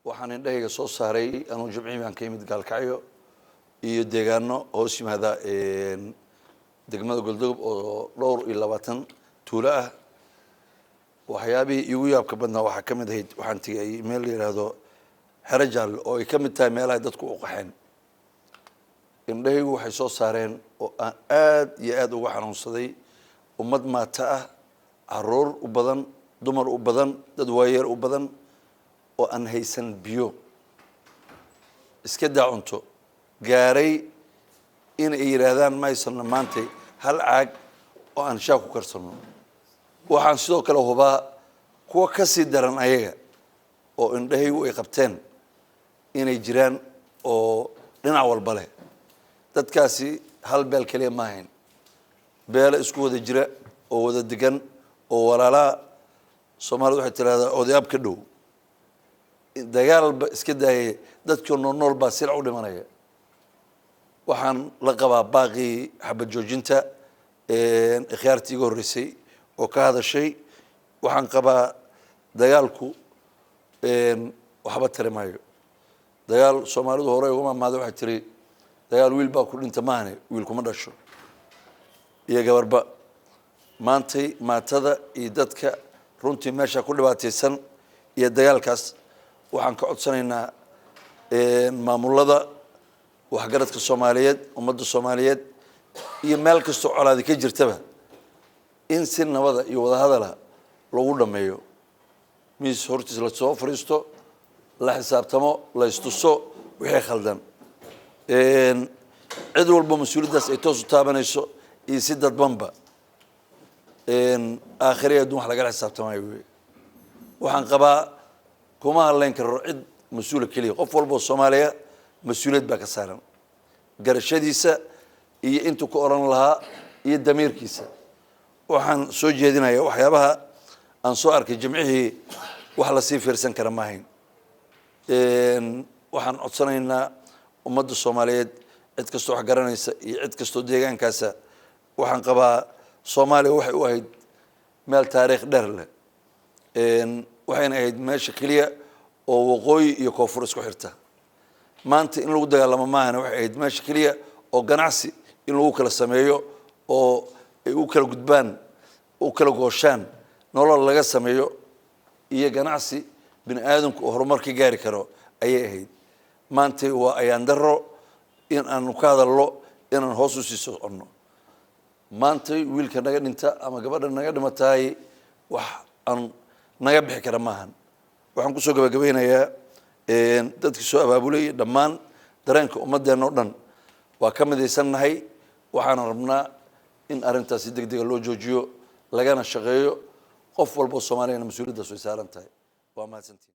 waxaan indhahayga soo saaray anuu jimcihii baan ka yimid gaalkacyo iyo deegaano hoos yimaada degmada Galdogob oo dhowr iyo 20 tuulo ah waxyaabihii igu yaabka badnaa waxaa ka mid ahayd waxaan tagay meel la yiraahdo Xarajaal oo ay ka mid tahay meelaha dadku u qaxeen indhahaygu waxay soo saareen oo aan aad iyo aad uga xanuunsaday ummad maata ah caruur u badan dumar u badan dad waayeer u badan oo aan haysan biyo iska daacunto gaaray in ay yiraahdaan ma aysan maantay hal caag oo aan shaaq ku karsano waxaan sidoo kale hubaa kuwa ka sii daran ayaga oo indhahaygu ay qabteen inay jiraan oo dhinac walba leh dadkaasi hal beel kaliya ma ahayn beel isku wada jira oo wada degan oo walaala Soomaalidu waxay tiraahdaa odayaab ka dhow dagaalba iska daayay dadkii nool baa sila u dhimanaya waxaan la qabaa baaqi xabad joojinta ikhtiyaartii ugu horeysay oo ka hadashay waxaan qabaa dagaalku waxba tarimayo dagaal Soomaalidu hore uga maamada waxa tiri dagaal wiil baa ku dhinta maane wiil kuma dhasho iyo gabarba maantay maatada iyo dadka runtii meesha ku dhibaataysan iyo dagaalkaas waxaan ka codsanaynaa maamulada waxgaradka Soomaaliyeed ummadda Soomaaliyeed iyo meel kasto colaadi ka jirtaba in si nabada iyo wada hadal lagu dhameeyo miis hortiis la soo fariisto la xisaabtamo la istuso wixii khaldan cid walba mas'uuliyadaas ay toos u taabanayso iyo si dadbanba aakhiriyadu wax laga xisaabtamayo waxaan qabaa kuma hadlayn karo cid mas'uul kaliya qof walba Soomaaliya mas'uuliyad baa ka saaran garashadiisa iyo intuu ku oran lahaa iyo damiirkiisa waxaan soo jeedinayaa waxyaabaha aan soo arkay jimcihii wax la sii fiirsan kara ma ahayn waxaan codsanaynaa ummadda Soomaaliyeed cid kastoo wax garanaysa iyo cid kastoo deegaankaasa waxaan qabaa Soomaaliya waxay u ahayd meel taariikh dheer leh waxayna ahayd meesha kaliya oo waqooyi iyo koonfur isku xirta maanta in lagu dagaalamo maahana waxay ahayd meesha kaliya oo ganacsi in lagu kala sameeyo oo ay u kala gudbaan u kala gooshaan nolol laga sameeyo iyo ganacsi bini'aadamku horumar ka gaari karo ayay ahayd maanta waa ayaan daro in aan ka hadalno in aan hoos u sii socono maanta wiilka naga dhinta ama gabadha naga dhimatay wax aan naga bixi kara maahan waxaan ku soo gabagabeynayaa dadkii soo abaabulay dhammaan dareenka ummadeena oo dhan waa ka mideysanahay waxaan rabnaa in arintaas si degdeg loo joojiyo lagana shaqeeyo qof walba Soomaaliyeed mas'uuliyadda soo saaran tahay waa mahadsantiin